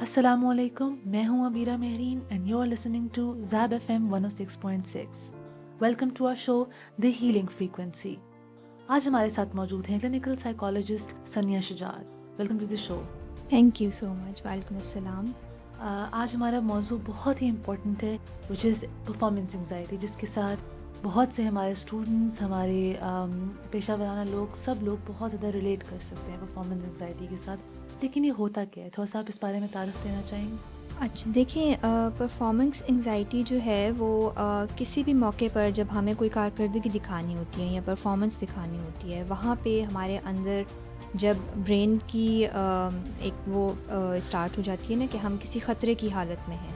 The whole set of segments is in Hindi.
अस्सलामुअलैकुम, मैं हूं Ameera Mehreen and you are listening to Zaib FM 106.6। Welcome to our show the healing frequency. आज हमारे साथ मौजूद हैं clinical psychologist Sania Shujaat. Welcome to the show. Thank you so much. वालेकुम अस्सलाम। आज हमारा मौजू बहुत ही इम्पोर्टेंट है विच इज़ परफॉर्मेंस एंजाइटी, जिसके साथ बहुत से हमारे स्टूडेंट्स, हमारे पेशा वराना लोग, सब लोग बहुत ज़्यादा रिलेट कर सकते हैं परफॉर्मेंस एंजाइटी के साथ। लेकिन ये होता क्या है, थोड़ा सा आप इस बारे में तारीफ़ देना चाहेंगे? अच्छा देखिए, परफॉर्मेंस एंजाइटी जो है वो किसी भी मौके पर जब हमें कोई कारकर्दगी दिखानी होती है या परफॉर्मेंस दिखानी होती है, वहाँ पे हमारे अंदर जब ब्रेन की एक वो स्टार्ट हो जाती है ना कि हम किसी ख़तरे की हालत में हैं,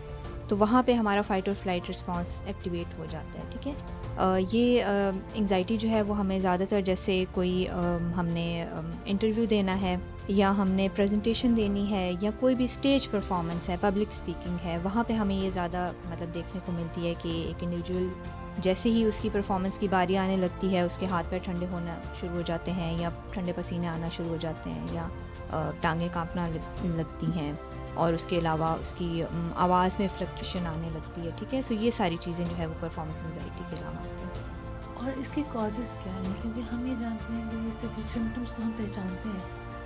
तो वहाँ पे हमारा फ़ाइट और फ्लाइट रिस्पॉन्स एक्टिवेट हो जाता है। ठीक है। ये एंजाइटी जो है वो हमें ज़्यादातर जैसे कोई हमने इंटरव्यू देना है या हमने प्रेजेंटेशन देनी है या कोई भी स्टेज परफॉर्मेंस है, पब्लिक स्पीकिंग है, वहाँ पे हमें ये ज़्यादा मतलब देखने को मिलती है कि एक इंडिविजुअल जैसे ही उसकी परफॉर्मेंस की बारी आने लगती है, उसके हाथ पैर ठंडे होना शुरू हो जाते हैं या ठंडे पसीने आना शुरू हो जाते हैं या टांगें कांपना लगती हैं और उसके अलावा उसकी आवाज़ में फ्लक्चुएशन आने लगती है। ठीक है। सो ये सारी चीज़ें जो है वो परफॉर्मेंस एंजाइटी के अलावा आती हैं। और इसके कॉजेज़ क्या हैं? क्योंकि हम ये जानते हैं कि ये सिम्पटम्स तो हम पहचानते हैं,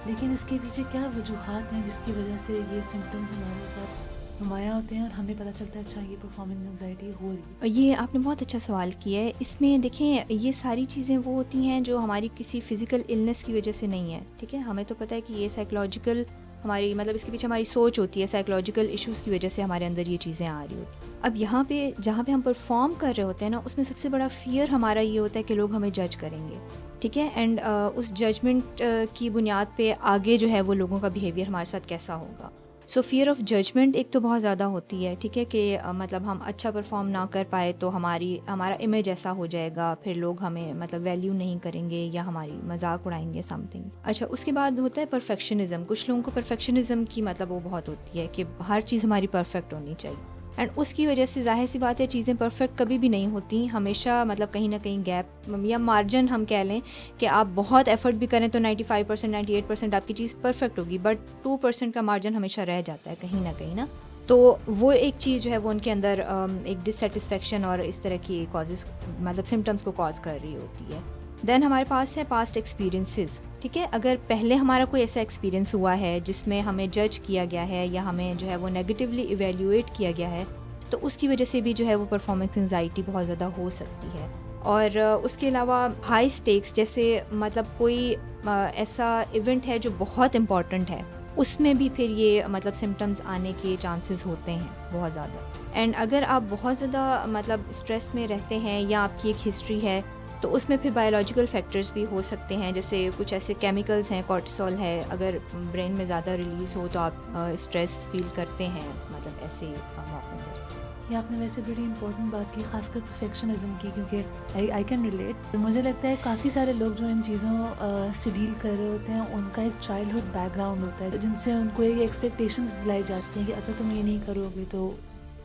लेकिन इसके पीछे क्या वजूहात हैं जिसकी वजह से ये सिम्पटम्स हमारे साथ नुमायाँ होते हैं और हमें पता चलता है अच्छा ये परफॉर्मेंस एंजाइटी हो रही है। ये आपने बहुत अच्छा सवाल किया है। इसमें देखें, ये सारी चीज़ें वो होती हैं जो हमारी किसी फ़िज़िकल इलनेस की वजह से नहीं है। ठीक है। हमें तो पता है कि ये साइकोलॉजिकल हमारी मतलब इसके पीछे हमारी सोच होती है, साइकोलॉजिकल इश्यूज़ की वजह से हमारे अंदर ये चीज़ें आ रही होती हैं। अब यहाँ पे जहाँ पे हम परफॉर्म कर रहे होते हैं ना, उसमें सबसे बड़ा फ़ियर हमारा ये होता है कि लोग हमें जज करेंगे। ठीक है। एंड उस जजमेंट की बुनियाद पे आगे जो है वो लोगों का बिहेवियर हमारे साथ कैसा होगा। सो फ़ियर ऑफ़ जजमेंट एक तो बहुत ज़्यादा होती है। ठीक है कि मतलब हम अच्छा परफॉर्म ना कर पाए तो हमारा इमेज ऐसा हो जाएगा, फिर लोग हमें मतलब वैल्यू नहीं करेंगे या हमारी मजाक उड़ाएंगे समथिंग। अच्छा, उसके बाद होता है परफेक्शनिज्म। कुछ लोगों को परफेक्शनिज्म की मतलब वो बहुत होती है कि हर चीज़ हमारी परफेक्ट होनी चाहिए एंड उसकी वजह से जाहिर सी बात है चीज़ें परफेक्ट कभी भी नहीं होती। हमेशा मतलब कहीं ना कहीं गैप या मार्जिन हम कह लें कि आप बहुत एफर्ट भी करें तो 95% 98% आपकी चीज़ परफेक्ट होगी, बट 2% का मार्जिन हमेशा रह जाता है कहीं ना। तो वो एक चीज़ जो है वो उनके अंदर एक डिससेटिस्फेक्शन और इस तरह की कॉजेज़ मतलब सिम्टम्स को कॉज कर रही होती है। देन हमारे पास है पास्ट एक्सपीरियंसेस। ठीक है। अगर पहले हमारा कोई ऐसा एक्सपीरियंस हुआ है जिसमें हमें जज किया गया है या हमें जो है वो नेगेटिवली इवेल्युएट किया गया है, तो उसकी वजह से भी जो है वो परफॉर्मेंस एंजाइटी बहुत ज़्यादा हो सकती है। और उसके अलावा हाई स्टेक्स जैसे मतलब कोई ऐसा इवेंट है जो बहुत इम्पॉर्टेंट है, उसमें भी फिर ये मतलब सिम्टम्स आने के चांसेस होते हैं बहुत ज़्यादा। एंड अगर आप बहुत ज़्यादा मतलब स्ट्रेस में रहते हैं या आपकी एक हिस्ट्री है, तो उसमें फिर बायोलॉजिकल फैक्टर्स भी हो सकते हैं, जैसे कुछ ऐसे केमिकल्स हैं, कॉर्टिसोल है, अगर ब्रेन में ज़्यादा रिलीज़ हो तो आप स्ट्रेस फील करते हैं मतलब ऐसे मौक़ों पर। ये आपने वैसे बड़ी इंपॉर्टेंट बात की, खासकर परफेक्शनिज्म की, क्योंकि आई कैन रिलेट। मुझे लगता है काफ़ी सारे लोग जो इन चीज़ों से डील कर रहे होते हैं, उनका एक चाइल्डहुड बैकग्राउंड होता है जिनसे उनको एक एक्सपेक्टेशंस दिलाई जाती हैं कि अगर तुम ये नहीं करोगे तो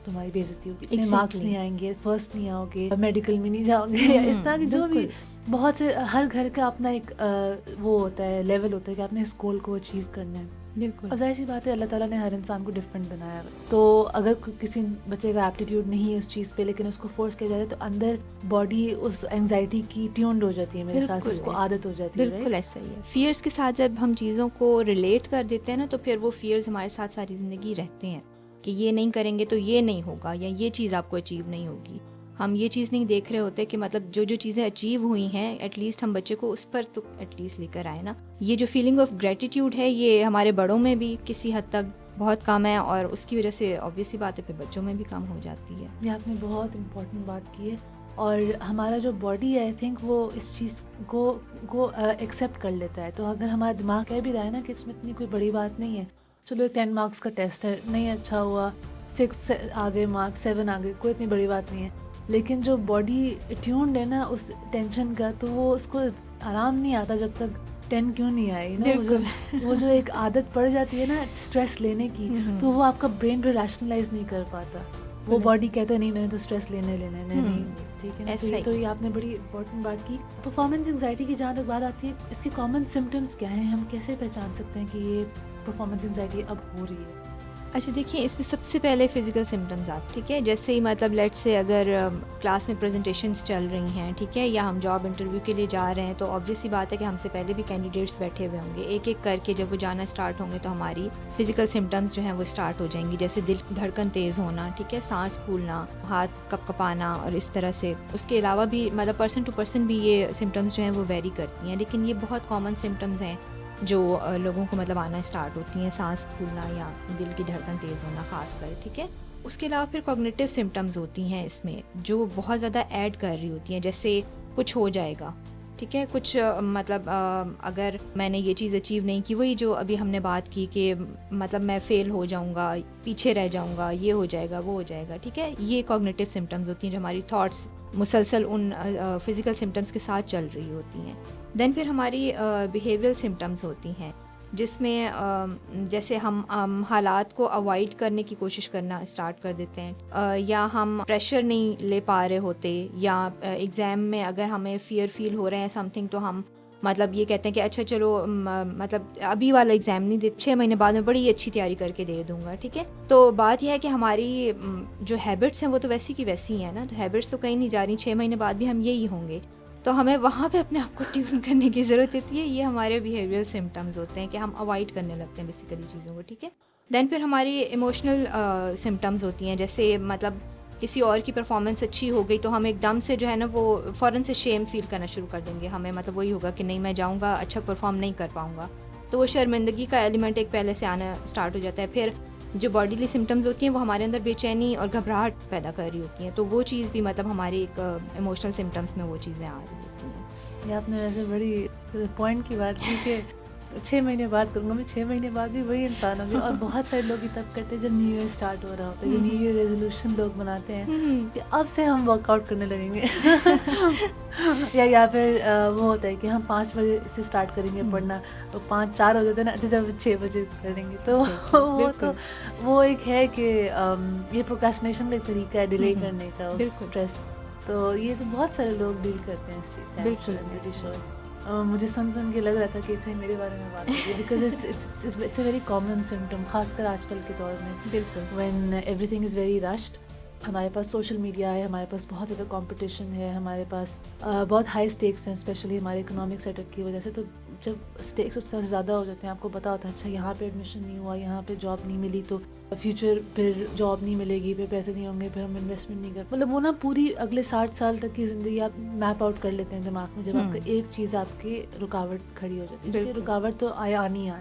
तुम्हारी बेइज्जती होगी, इतने मार्क्स नहीं आएंगे, फर्स्ट नहीं आओगे, मेडिकल में नहीं जाओगे या इस तरह की जो भी बहुत से हर घर का अपना एक वो होता है, लेवल होता है कि आपने इस गोल को अचीव करना है। बिल्कुल। और जाहिर सी बात है अल्लाह ताला ने हर इंसान को डिफरेंट बनाया है, तो अगर किसी बच्चे का एप्टीट्यूड नहीं है उस चीज़ पे लेकिन उसको फोर्स किया जा रहा है, तो अंदर बॉडी उस एंजाइटी की ट्यून्ड हो जाती है, मेरे ख्याल से उसको आदत हो जाती है। बिल्कुल ऐसा ही है। फियर्स के साथ जब हम चीज़ों को रिलेट कर देते हैं ना, तो फिर वो फियर्स हमारे साथ सारी ज़िंदगी रहते हैं कि ये नहीं करेंगे तो ये नहीं होगा या ये चीज़ आपको अचीव नहीं होगी। हम ये चीज़ नहीं देख रहे होते कि मतलब जो जो चीज़ें अचीव हुई हैं एटलीस्ट हम बच्चे को उस पर तो एटलीस्ट लेकर आए ना। ये जो फीलिंग ऑफ ग्रेटिट्यूड है ये हमारे बड़ों में भी किसी हद तक बहुत कम है और उसकी वजह से ऑब्वियस सी बात है फिर बच्चों में भी कम हो जाती है। ये आपने बहुत इम्पोर्टेंट बात की है। और हमारा जो बॉडी है, आई थिंक वो इस चीज़ को एक्सेप्ट कर लेता है। तो अगर हमारा दिमाग कह भी रहा है ना कि इसमें इतनी कोई बड़ी बात नहीं है, चलो 10 मार्क्स का टेस्ट है, नहीं अच्छा हुआ, 6 आ गए मार्क्स, 7 आ गए, कोई इतनी बड़ी बात नहीं है। लेकिन जो बॉडी ट्यून्ड है ना उस टेंशन का, तो वो उसको आराम नहीं आता जब तक 10 क्यों नहीं आई ना। वो जो एक आदत पड़ जाती है ना स्ट्रेस लेने की, तो वो आपका ब्रेन भी रैशनलाइज नहीं कर पाता। वो बॉडी कहता है नहीं मैंने तो स्ट्रेस लेने है नहीं, ठीक है ना। तो ये आपने बड़ी इंपॉर्टेंट बात की। परफॉर्मेंस एंजाइटी की जहाँ तक बात आती है, इसके कॉमन सिम्टम्स क्या हैं, हम कैसे पहचान सकते हैं कि ये परफॉर्मेंस एंजाइटी अब हो रही है? अच्छा देखिए, इसमें सबसे पहले फिजिकल सिम्टम्स आप, ठीक है, जैसे ही मतलब लेट्स से अगर क्लास में प्रेजेंटेशंस चल रही हैं, ठीक है, या हम जॉब इंटरव्यू के लिए जा रहे हैं, तो ऑब्वियसली बात है कि हमसे पहले भी कैंडिडेट्स बैठे हुए होंगे। एक एक करके जब वो जाना स्टार्ट होंगे तो हमारी फिजिकल सिम्टम्स जो हैं वो स्टार्ट हो जाएंगी, जैसे दिल धड़कन तेज़ होना, ठीक है, सांस फूलना, हाथ कपकपाना और इस तरह से। उसके अलावा भी मतलब पर्सन टू पर्सन भी ये सिम्टम्स जो हैं वो वेरी करती हैं, लेकिन ये बहुत कॉमन सिम्टम्स हैं जो लोगों को मतलब आना स्टार्ट होती हैं, सांस फूलना या दिल की धड़कन तेज़ होना ख़ास कर, ठीक है। उसके अलावा फिर कॉग्निटिव सिम्टम्स होती हैं इसमें, जो बहुत ज़्यादा ऐड कर रही होती हैं, जैसे कुछ हो जाएगा, ठीक है, कुछ मतलब अगर मैंने ये चीज़ अचीव नहीं की, वही जो अभी हमने बात की कि मतलब मैं फ़ेल हो जाऊँगा, पीछे रह जाऊँगा, ये हो जाएगा, वो हो जाएगा, ठीक है। ये कॉग्निटिव सिम्टम्स होती हैं जो हमारी थॉट्स मुसलसल उन फिज़िकल सिम्टम्स के साथ चल रही होती हैं। देन फिर हमारी बिहेवियरल सिम्टम्स होती हैं, जिसमें जैसे हम हालात को अवॉइड करने की कोशिश करना स्टार्ट कर देते हैं, या हम प्रेशर नहीं ले पा रहे होते, या एग्ज़ाम में अगर हमें फ़ियर फील हो रहे हैं समथिंग, तो हम मतलब ये कहते हैं कि अच्छा चलो मतलब अभी वाला एग्ज़ाम नहीं दे, 6 महीने बाद में बड़ी अच्छी तैयारी करके दे दूँगा, ठीक है। तो बात यह है कि हमारी जो हैबिट्स हैं वो तो वैसी की वैसी हैं ना, तो हैबिट्स तो कहीं नहीं जा रही, 6 महीने बाद भी हम यही होंगे, तो हमें वहाँ पे अपने आप को ट्यून करने की ज़रूरत होती है। ये हमारे बिहेवियरल सिम्टम्स होते हैं कि हम अवॉइड करने लगते हैं बेसिकली चीज़ों को, ठीक है। देन फिर हमारी इमोशनल सिम्टम्स होती हैं, जैसे मतलब किसी और की परफॉर्मेंस अच्छी हो गई तो हम एकदम से जो है ना वो फ़ौरन से शेम फील करना शुरू कर देंगे, हमें मतलब वही होगा कि नहीं मैं जाऊँगा, अच्छा परफॉर्म नहीं कर पाऊँगा, तो वो शर्मिंदगी का एलिमेंट एक पहले से आना स्टार्ट हो जाता है। फिर जो बॉडीली सिम्टम्स होती हैं वो हमारे अंदर बेचैनी और घबराहट पैदा कर रही होती हैं, तो वो चीज़ भी मतलब हमारे एक इमोशनल सिम्टम्स में वो चीज़ें आ रही होती हैं। ये आपने वैसे बड़ी पॉइंट की बात की कि 6 महीने बाद करूँगा, मैं 6 महीने बाद भी वही इंसान होंगी। और बहुत सारे लोग ये तब करते हैं जब न्यू ईयर स्टार्ट हो रहा होता है, जो न्यू ईयर रेजोल्यूशन लोग बनाते हैं कि अब से हम वर्कआउट करने लगेंगे या फिर वो होता है कि हम 5 बजे से स्टार्ट करेंगे पढ़ना, तो 5-4 हो जाते हैं ना, अच्छा जब 6 बजे करेंगे, तो वो एक है कि ये प्रोक्रेस्टिनेशन का एक तरीका है डिले करने का उस स्ट्रेस। तो ये तो बहुत सारे लोग डील करते हैं इस चीज़ से। बिल्कुल। मुझे सुन के लग रहा था कि अच्छा मेरे बारे में बात हो रही है, because it's a very common symptom, खासकर आजकल के दौर में, बिल्कुल, when everything is very rushed. हमारे पास सोशल मीडिया है, हमारे पास बहुत ज़्यादा कंपटीशन है, हमारे पास बहुत हाई स्टेक्स हैं, स्पेशली हमारे इकोनॉमिक सेटअप की वजह से। तो जब स्टेक्स उस तरह से ज़्यादा हो जाते हैं, आपको पता होता है अच्छा यहाँ पे एडमिशन नहीं हुआ, यहाँ पे जॉब नहीं मिली, तो फ्यूचर फिर जॉब नहीं मिलेगी, फिर पैसे नहीं होंगे, फिर हम इन्वेस्टमेंट नहीं कर, मतलब वो ना पूरी अगले 60 साल तक की ज़िंदगी आप मैप आउट कर लेते हैं दिमाग में, जब आपका एक चीज़ आपकी रुकावट खड़ी हो जाती है। क्योंकि रुकावट तो आनी है,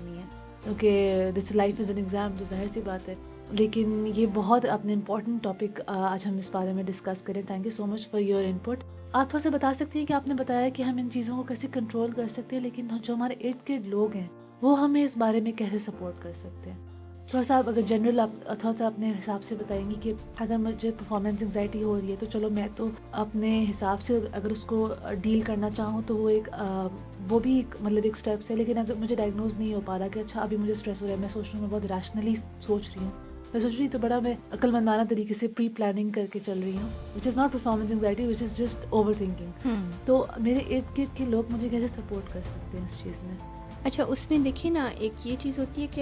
क्योंकि this life is an exam, तो ज़ाहिर सी बात है। लेकिन ये बहुत अपने इम्पॉर्टेंट टॉपिक आज हम इस बारे में डिस्कस करें। Thank you so much for your input. आप थोड़ा सा बता सकती हैं कि आपने बताया कि हम इन चीज़ों को कैसे कंट्रोल कर सकते हैं, लेकिन जो हमारे इर्द गिर्द लोग हैं वो हमें इस बारे में कैसे सपोर्ट कर सकते हैं? थोड़ा सा आप अगर जनरल आप थोड़ा सा अपने हिसाब से बताएंगी कि अगर मुझे परफॉर्मेंस एंग्जाइटी हो रही है, तो चलो मैं तो अपने हिसाब से अगर उसको डील करना चाहूँ तो वो भी मतलब एक स्टेप्स है। लेकिन अगर मुझे डायग्नोज नहीं हो पा रहा कि अच्छा अभी मुझे स्ट्रेस हो रहा है, मैं सोच रही हूँ, मैं बहुत रैशनली सोच रही हूँ, मैं सोच रही तो बड़ा मैं अक्लमंदाना तरीके से प्री प्लानिंग करके चल रही हूँ, which is not performance anxiety, which is just over thinking. तो मेरे इर्द गिर्द के लोग मुझे कैसे सपोर्ट कर सकते हैं इस चीज़ में? अच्छा, उसमें देखिए ना, एक ये चीज़ होती है कि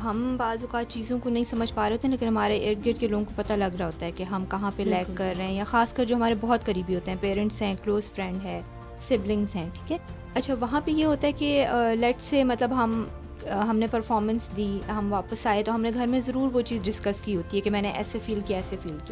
हम बाज़ औक़ात चीज़ों को नहीं समझ पा रहे होते हैं, लेकिन हमारे इर्द गिर्द के लोगों को पता लग रहा होता है कि हम कहाँ पे लैग कर रहे हैं, या ख़ासकर जो हमारे बहुत करीबी होते हैं, पेरेंट्स हैं, क्लोज़ फ्रेंड है, सिबलिंग्स हैं, ठीक है। अच्छा, वहाँ पे ये होता है कि लेट्स से मतलब हमने परफॉर्मेंस दी, हम वापस आए, तो हमने घर में ज़रूर वो चीज़ डिस्कस की होती है कि मैंने ऐसे फ़ील किया,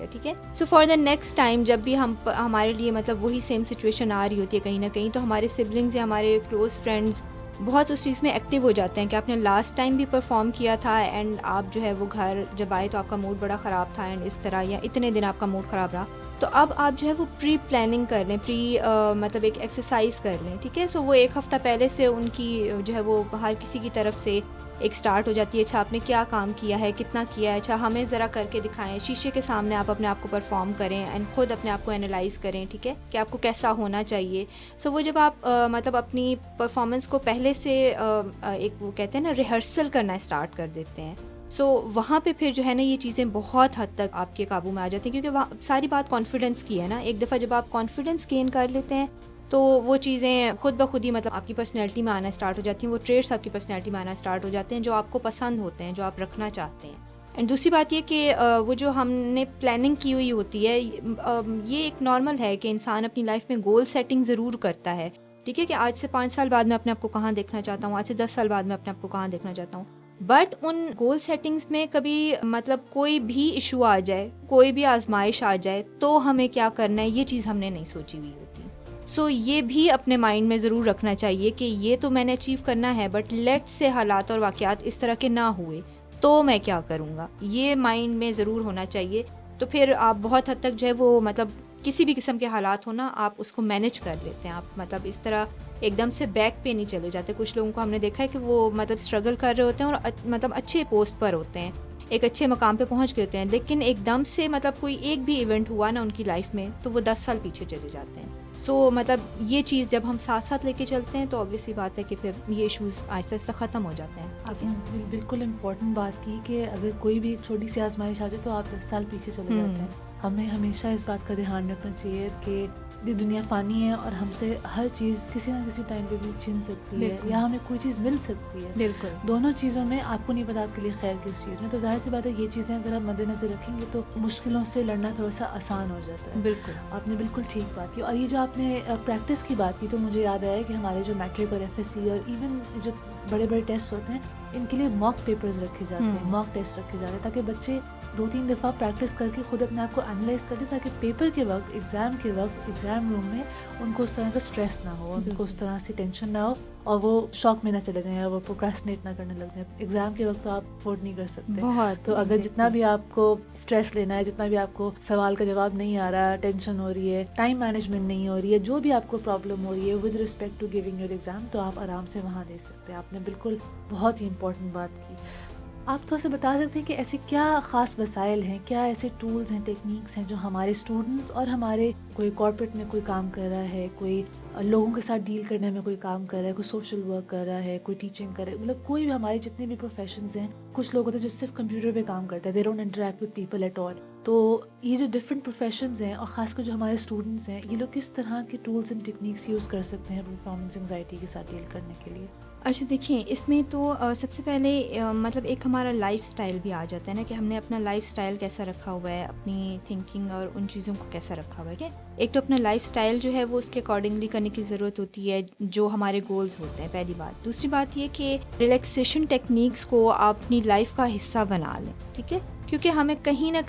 ठीक है। So for the next time जब भी हमारे लिए मतलब वही सेम सिचुएशन आ रही होती है कहीं ना कहीं, तो हमारे सिबलिंग्स या हमारे क्लोज़ फ्रेंड्स बहुत उस चीज़ में एक्टिव हो जाते हैं कि आपने लास्ट टाइम भी परफॉर्म किया था, एंड आप जो है वो घर जब आए तो आपका मूड बड़ा ख़राब था, एंड इस तरह, या इतने दिन आपका मूड ख़राब रहा, तो अब आप जो है वो प्री प्लानिंग कर लें, मतलब एक एक्सरसाइज कर लें, ठीक है। सो वो एक हफ़्ता पहले से उनकी जो है वो हर किसी की तरफ से एक स्टार्ट हो जाती है, अच्छा आपने क्या काम किया है, कितना किया है, अच्छा हमें ज़रा करके दिखाएं, शीशे के सामने आप अपने आप को परफॉर्म करें एंड खुद अपने आप को एनालाइज करें, ठीक है, कि आपको कैसा होना चाहिए। सो वो जब आप मतलब अपनी परफॉर्मेंस को पहले से एक वो कहते हैं ना रिहर्सल करना स्टार्ट कर देते हैं, सो वहाँ पे फिर जो है ना ये चीज़ें बहुत हद तक आपके काबू में आ जाती हैं, क्योंकि वहाँ सारी बात कॉन्फिडेंस की है ना। एक दफ़ा जब आप कॉन्फिडेंस गेन कर लेते हैं तो वो चीज़ें खुद ब खुद ही मतलब आपकी पर्सनैलिटी में आना स्टार्ट हो जाती हैं, वो ट्रेड्स आपकी पर्सनैलिटी में आना स्टार्ट हो जाते हैं जो आपको पसंद होते हैं, जो आप रखना चाहते हैं। एंड दूसरी बात ये कि वो जो हमने प्लानिंग की हुई होती है, ये एक नॉर्मल है कि इंसान अपनी लाइफ में गोल सेटिंग ज़रूर करता है। ठीक है कि आज से 5 साल बाद मैं अपने आप को कहाँ देखना चाहता हूँ, आज से 10 साल बाद मैं अपने आप को कहाँ देखना चाहता हूँ। बट उन गोल सेटिंग्स में कभी मतलब कोई भी इशू आ जाए, कोई भी आजमाइश आ जाए, तो हमें क्या करना है, ये चीज़ हमने नहीं सोची हुई होती। सो ये भी अपने माइंड में ज़रूर रखना चाहिए कि ये तो मैंने अचीव करना है, बट लेट से हालात और वाक़यात इस तरह के ना हुए तो मैं क्या करूँगा, ये माइंड में ज़रूर होना चाहिए। तो फिर आप बहुत हद तक जो है वो मतलब किसी भी किस्म के हालात हो ना, आप उसको मैनेज कर लेते हैं। आप मतलब इस तरह एकदम से बैक पे नहीं चले जाते। कुछ लोगों को हमने देखा है कि वो मतलब स्ट्रगल कर रहे होते हैं और मतलब अच्छे पोस्ट पर होते हैं, एक अच्छे मकाम पे पहुंच गए होते हैं, लेकिन एकदम से मतलब कोई एक भी इवेंट हुआ ना उनकी लाइफ में तो वो 10 साल पीछे चले जाते हैं। सो मतलब ये चीज़ जब हम साथ साथ लेके चलते हैं तो ऑब्वियसली बात है कि फिर ये इश्यूज़ आहिस्ता आहिस्ता ख़त्म हो जाते हैं। आपने बिल्कुल इम्पोर्टेंट बात की कि अगर कोई भी एक छोटी सी आजमाइश आ जाए तो आप 10 साल पीछे चले जाते हैं। हमें हमेशा इस बात का ध्यान रखना चाहिए कि ये दुनिया फ़ानी है और हमसे हर चीज़ किसी ना किसी टाइम पे भी छिन सकती है या हमें कोई चीज़ मिल सकती है। बिल्कुल दोनों चीज़ों में आपको नहीं पता आपके लिए खैर किस चीज़ में, तो ज़ाहिर सी बात है ये चीज़ें अगर आप मद्देनज़र रखेंगे तो मुश्किलों से लड़ना थोड़ा सा आसान हो जाता है। बिल्कुल आपने बिल्कुल ठीक बात की। और ये जो आपने प्रैक्टिस की बात की तो मुझे याद आया कि हमारे जो मैट्रिक और एफएससी और इवन जो बड़े बड़े टेस्ट होते हैं इनके लिए मॉक पेपर्स रखे जाते हैं, मॉक टेस्ट रखे जाते हैं ताकि बच्चे 2-3 दफ़ा प्रैक्टिस करके खुद अपने आप को एनालाइज कर दें, ताकि पेपर के वक्त, एग्ज़ाम के वक्त, एग्ज़ाम रूम में उनको उस तरह का स्ट्रेस ना हो, उनको उस तरह से टेंशन ना हो और वो शॉक में ना चले जाएं या वो प्रोक्रेस्टिनेट ना करने लग जाएं। एग्ज़ाम के वक्त तो आप अफोर्ड नहीं कर सकते। बहुत। तो अगर जितना भी आपको स्ट्रेस लेना है, जितना भी आपको सवाल का जवाब नहीं आ रहा, टेंशन हो रही है, टाइम मैनेजमेंट नहीं हो रही है, जो भी आपको प्रॉब्लम हो रही है with respect to giving your exam, तो आप आराम से वहाँ दे सकते हैं। आपने बिल्कुल बहुत ही इंपॉर्टेंट बात की। आप थोड़ा सा बता सकते हैं कि ऐसे क्या ख़ास वसाइल हैं, क्या ऐसे टूल्स हैं, टेक्निक्स हैं जो हमारे स्टूडेंट्स और हमारे कोई कॉर्पोरेट में कोई काम कर रहा है, कोई लोगों के साथ डील करने में कोई काम कर रहा है, कोई सोशल वर्क कर रहा है, कोई टीचिंग कर रहा है, मतलब कोई भी हमारे जितने भी प्रोफेशंस हैं, कुछ लोग होते हैं जो सिर्फ कंप्यूटर पे काम करते हैं, they don't interact with people at all. तो ये जो डिफरेंट प्रोफेशंस हैं और ख़ासकर जो हमारे स्टूडेंट्स हैं, ये लोग किस तरह के टूल्स एंड टेक्निक्स यूज़ कर सकते हैं परफॉर्मेंस एंग्जाइटी के साथ डील करने के लिए? अच्छा देखिए, इसमें तो सबसे पहले मतलब एक हमारा लाइफ़स्टाइल भी आ जाता है ना कि हमने अपना लाइफ़स्टाइल कैसा रखा हुआ है, अपनी थिंकिंग और उन चीज़ों को कैसा रखा हुआ है। ठीक है, एक तो अपना लाइफ़स्टाइल जो है वो उसके अकॉर्डिंगली करने की ज़रूरत होती है जो हमारे गोल्स होते हैं, पहली बात। दूसरी बात ये कि रिलैक्सेशन टेक्निक्स को आप अपनी लाइफ का हिस्सा बना लें। ठीक है, क्योंकि हमें कहीं ना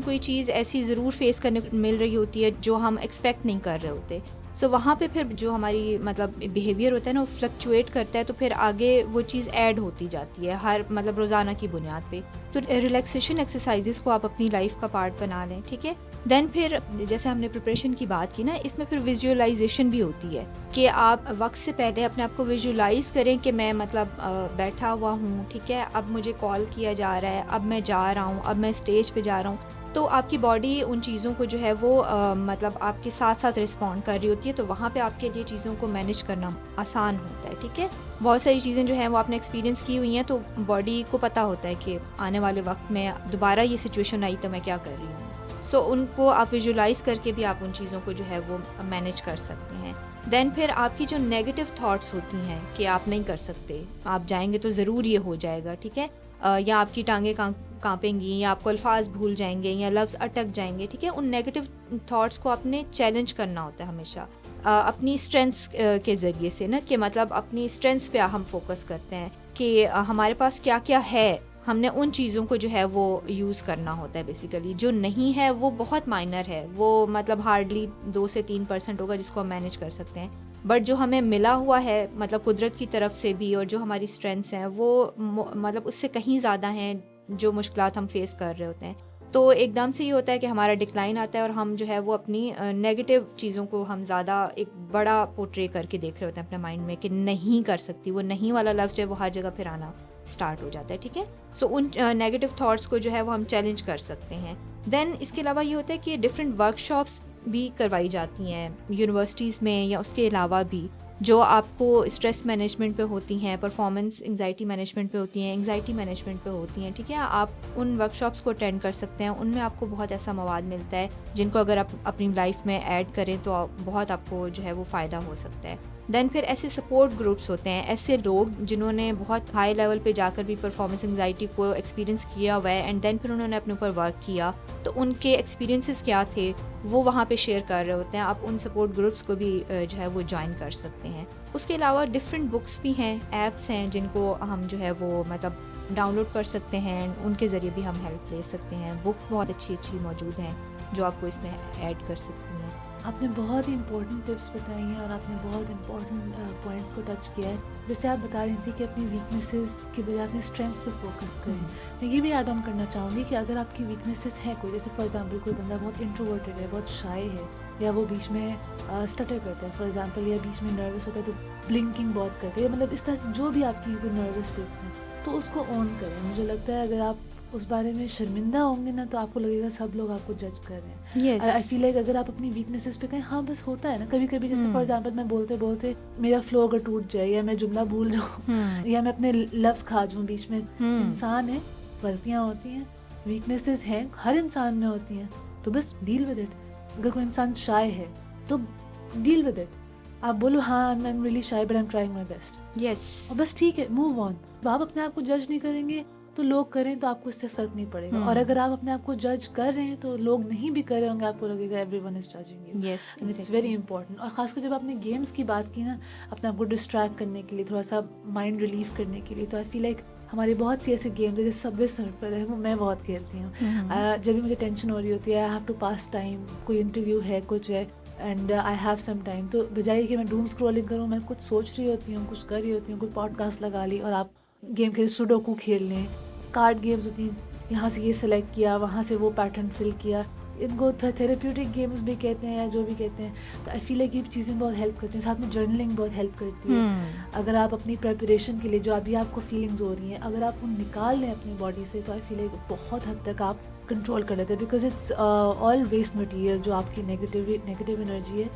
कोई चीज़ ऐसी ज़रूर फेस करने को मिल रही होती है जो हम एक्सपेक्ट नहीं कर रहे होते। सो वहाँ पे फिर जो हमारी मतलब बिहेवियर होता है ना वो फ्लक्चुएट करता है, तो फिर आगे वो चीज़ ऐड होती जाती है हर मतलब रोज़ाना की बुनियाद पे। तो रिलैक्सेशन एक्सरसाइजेस को आप अपनी लाइफ का पार्ट बना लें। ठीक है, देन फिर जैसे हमने प्रिपरेशन की बात की ना, इसमें फिर विजुअलाइजेशन भी होती है कि आप वक्त से पहले अपने आप को विजुअलाइज करें कि मैं मतलब बैठा हुआ हूँ। ठीक है, अब मुझे कॉल किया जा रहा है, अब मैं जा रहा हूँ, अब मैं स्टेज पे जा रहा हूँ। तो आपकी बॉडी उन चीज़ों को जो है वो मतलब आपके साथ साथ रिस्पॉन्ड कर रही होती है, तो वहाँ पे आपके लिए चीज़ों को मैनेज करना आसान होता है। ठीक है, बहुत सारी चीज़ें जो हैं वो आपने एक्सपीरियंस की हुई हैं, तो बॉडी को पता होता है कि आने वाले वक्त में दोबारा ये सिचुएशन आई तो मैं क्या कर रही हूँ। सो उनको आप विजुअलाइज करके भी आप उन चीज़ों को जो है वो मैनेज कर सकते हैं। देन फिर आपकी जो नेगेटिव थॉट्स होती हैं कि आप नहीं कर सकते, आप जाएंगे तो ज़रूर ये हो जाएगा। ठीक है, या आपकी टांगें कांपेंगी, या आपको अल्फाज भूल जाएंगे, या लफ्ज़ अटक जाएंगे। ठीक है, उन नेगेटिव थॉट्स को आपने चैलेंज करना होता है हमेशा अपनी स्ट्रेंथ्स के ज़रिए से ना, कि मतलब अपनी स्ट्रेंथ्स पे हम फोकस करते हैं कि हमारे पास क्या क्या है, हमने उन चीज़ों को जो है वो यूज़ करना होता है। बेसिकली जो नहीं है वो बहुत माइनर है, वो मतलब हार्डली 2 से 3% होगा जिसको हम मैनेज कर सकते हैं। बट जो हमें मिला हुआ है मतलब कुदरत की तरफ से भी, और जो हमारी स्ट्रेंथ्स हैं वो मतलब उससे कहीं ज़्यादा हैं जो मुश्किलात हम फेस कर रहे होते हैं। तो एकदम से ये होता है कि हमारा डिक्लाइन आता है और हम जो है वो अपनी नेगेटिव चीज़ों को हम ज़्यादा एक बड़ा पोर्ट्रे करके देख रहे होते हैं अपने माइंड में कि नहीं कर सकती, वो नहीं वाला लफ्ज़ है वो हर जगह फिर आना स्टार्ट हो जाता है। ठीक है, सो उन नेगेटिव थॉट्स को जो है वो हम चैलेंज कर सकते हैं। देन इसके अलावा ये होता है कि डिफरेंट वर्कशॉप्स भी करवाई जाती हैं यूनिवर्सिटीज़ में या उसके अलावा भी, जो आपको स्ट्रेस मैनेजमेंट पे होती हैं, परफॉर्मेंस एंग्जाइटी मैनेजमेंट पे होती हैं, एंग्जाइटी मैनेजमेंट पे होती हैं। ठीक है, आप उन वर्कशॉप्स को अटेंड कर सकते हैं। उनमें आपको बहुत ऐसा मवाद मिलता है जिनको अगर आप अपनी लाइफ में ऐड करें तो बहुत आपको जो है वो फ़ायदा हो सकता है। देन फिर ऐसे सपोर्ट ग्रुप्स होते हैं, ऐसे लोग जिन्होंने बहुत हाई लेवल पे जाकर भी परफॉर्मेंस एंजाइटी को एक्सपीरियंस किया हुआ है एंड देन फिर उन्होंने अपने ऊपर वर्क किया, तो उनके एक्सपीरियंसेस क्या थे वो वहाँ पे शेयर कर रहे होते हैं। आप उन सपोर्ट ग्रुप्स को भी जो है वो ज्वाइन कर सकते हैं। उसके अलावा डिफरेंट बुक्स भी हैं, ऐप्स हैं जिनको हम जो है वो मतलब डाउनलोड कर सकते हैं, उनके ज़रिए भी हम हेल्प ले सकते हैं। बुक बहुत अच्छी अच्छी मौजूद हैं जो आपको इसमें ऐड कर सकती हैं। आपने बहुत ही इंपॉर्टेंट टिप्स बताई हैं और आपने बहुत इंपॉर्टेंट पॉइंट्स को टच किया है। जैसे आप बता रही थी कि अपनी वीकनेसेस के बजाय अपने स्ट्रेंथ्स पे फोकस करें। मैं ये भी ऐड ऑन करना चाहूँगी कि अगर आपकी वीकनेसेस है कोई, जैसे फॉर एग्जांपल कोई बंदा बहुत इंट्रोवर्टेड है, बहुत शाय है, या वो बीच में स्टटर करता है फॉर एग्जांपल, या बीच में नर्वस होता है तो ब्लिंकिंग बहुत करते हैं, मतलब इस तरह से जो भी आपकी कोई नर्वस स्टेट्स हैं, तो उसको ऑन करें। मुझे लगता है अगर आप उस बारे में शर्मिंदा होंगे ना तो आपको लगेगा सब लोग आपको जज कर रहे हैं। आई फील लाइक अगर आप अपनी वीकनेसेस पे कहें, हाँ बस होता है ना कभी कभी, जैसे फॉर एग्जांपल मैं बोलते बोलते मेरा फ्लो अगर टूट जाए या मैं जुमला भूल जाऊँ या मैं अपने लफ्ज खा जाऊँ बीच में, इंसान है, गलतियाँ होती हैं, वीकनेसेस हैं, हर इंसान में होती हैं, तो बस डील विद इट। अगर कोई इंसान शाय है तो डील विद इट, आप बोलो हाँ I am really shy but I am trying my best, और बस ठीक है, मूव ऑन। आप अपने आप को जज नहीं करेंगे तो लोग करें तो आपको इससे फर्क नहीं पड़ेगा, और अगर आप अपने आप को जज कर रहे हैं तो लोग नहीं भी कर रहे होंगे, आपको लगेगा everyone is judging you. And it's very important. और खासकर जब आपने गेम्स की बात की ना, अपने आप को डिस्ट्रैक्ट करने के लिए, थोड़ा सा माइंड रिलीफ करने के लिए, तो आई फील लाइक हमारी बहुत सी ऐसी गेम्स है, जैसे सबवे सर्फर है, वो मैं बहुत खेलती हूँ। जब भी मुझे टेंशन हो रही होती है, I have to pass time, कोई इंटरव्यू है, कुछ है, and I have some time, तो बजाय कि मैं डूम स्क्रॉलिंग करूँ, मैं कुछ सोच रही होती हूँ, कुछ कर रही होती हूँ, कोई पॉडकास्ट लगा ली और आप गेम खेले, सुडोकू खेल लें, कार्ड गेम्स होती हैं, यहाँ से ये सिलेक्ट किया, वहाँ से वो पैटर्न फिल किया, इनको थेरेप्यूटिक गेम्स भी कहते हैं या जो भी कहते हैं। तो आई फील लाइक ये चीज़ें बहुत हेल्प करती हैं। साथ में जर्नलिंग बहुत हेल्प करती है। अगर आप अपनी प्रिपरेशन के लिए जो अभी आपको फीलिंग्स हो रही हैं, अगर आप वो निकाल लें अपनी बॉडी से, तो आई फील लाइक बहुत हद तक आप कंट्रोल कर लेते हैं, because it's all waste material. जो आपकी नेगेटिव एनर्जी है,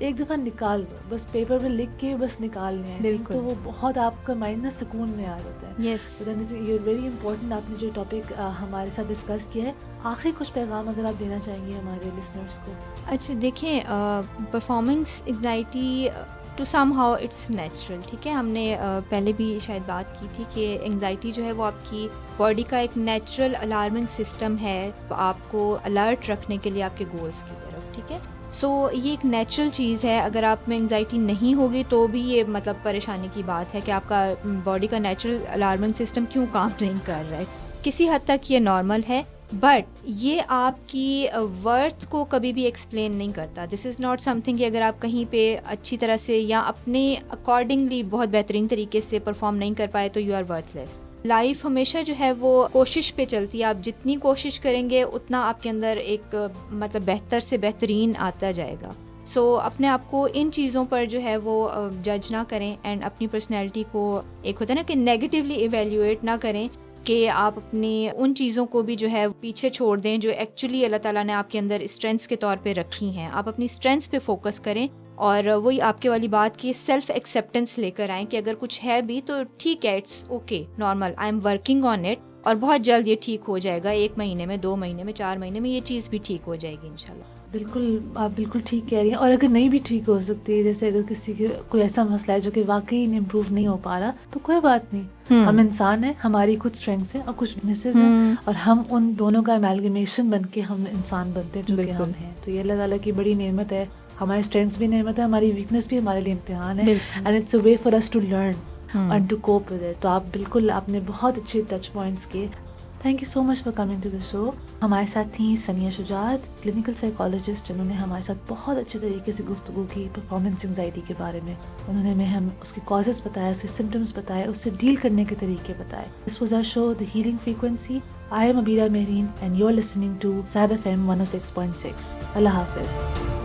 एक दफ़ा निकाल दो, बस पेपर पे लिख के बस निकाल लें, तो वो बहुत आपका माइंड ना सुकून में आ जाता है। ये वेरी इंपॉर्टेंट आपने जो टॉपिक हमारे साथ डिस्कस किया है। आखिरी कुछ पैगाम अगर आप देना चाहेंगे हमारे लिसनर्स को। अच्छा देखिए, performance anxiety to somehow it's natural, ठीक है। हमने पहले भी शायद बात की थी कि एंजाइटी जो है वो आपकी बॉडी का एक नेचुरल अलार्मिंग सिस्टम है, आपको अलर्ट रखने के लिए आपके गोल्स की तरफ, ठीक है। सो ये एक नेचुरल चीज़ है। अगर आप में एंजाइटी नहीं होगी तो भी ये मतलब परेशानी की बात है कि आपका बॉडी का नेचुरल अलार्मिंग सिस्टम क्यों काम नहीं कर रहा है। किसी हद तक ये नॉर्मल है, बट ये आपकी वर्थ को कभी भी एक्सप्लेन नहीं करता। दिस इज़ नॉट समथिंग कि अगर आप कहीं पे अच्छी तरह से या अपने अकॉर्डिंगली बहुत बेहतरीन तरीके से परफॉर्म नहीं कर पाए तो यू आर वर्थलेस। लाइफ हमेशा जो है वो कोशिश पे चलती है। आप जितनी कोशिश करेंगे उतना आपके अंदर एक मतलब बेहतर से बेहतरीन आता जाएगा। सो अपने आप को इन चीज़ों पर जो है वो जज ना करें एंड अपनी पर्सनैलिटी को एक होता है ना कि नेगेटिवली इवेल्यूएट ना करें कि आप अपनी उन चीज़ों को भी जो है पीछे छोड़ दें जो एक्चुअली अल्लाह ताला ने आपके अंदर स्ट्रेंथ्स के तौर पे रखी हैं। आप अपनी स्ट्रेंथ्स पे फोकस करें और वही आपके वाली बात की सेल्फ एक्सेप्टेंस लेकर आएँ कि अगर कुछ है भी तो ठीक है, it's okay, normal, I am working on it, और बहुत जल्द ये ठीक हो जाएगा। 1 महीने में, 2 महीने में, 4 महीने में ये चीज़ भी ठीक हो जाएगी इंशाल्लाह। बिल्कुल, आप बिल्कुल ठीक कह रही हैं। और अगर नहीं भी ठीक हो सकती है, जैसे अगर किसी के कोई ऐसा मसला है जो कि वाकई इम्प्रूव नहीं हो पा रहा, तो कोई बात नहीं, हम इंसान हैं, हमारी कुछ स्ट्रेंथ्स हैं और कुछ वीकनेसेस हैं, और हम उन दोनों का अमेलगमेशन बन के हम इंसान बनते हैं जो कि हम हैं। तो ये अल्लाह ताला की बड़ी नेमत है। हमारे स्ट्रेंथ्स भी नेमत है, हमारी वीकनेस भी हमारे लिए इम्तिहान है, and it's a way for us to learn and to cope with it. तो आप बिल्कुल, आपने बहुत अच्छे टच पॉइंट्स किए। Thank you so much for coming to the show. हमारे साथ थी सनिया शुजात, क्लिनिकल साइकोलॉजिस्ट, जिन्होंने हमारे साथ बहुत अच्छे तरीके से गुफ्तगू की परफॉर्मेंस एंजाइटी के बारे में। उन्होंने हमें उसके कॉजेज़ बताए, उसके सिम्टम्स बताए, उससे डील करने के तरीके बताए। This was our show the healing frequency. I am Abira Mehreen and you are listening to Sahib FM 106.6। अल्लाह हाफिज़।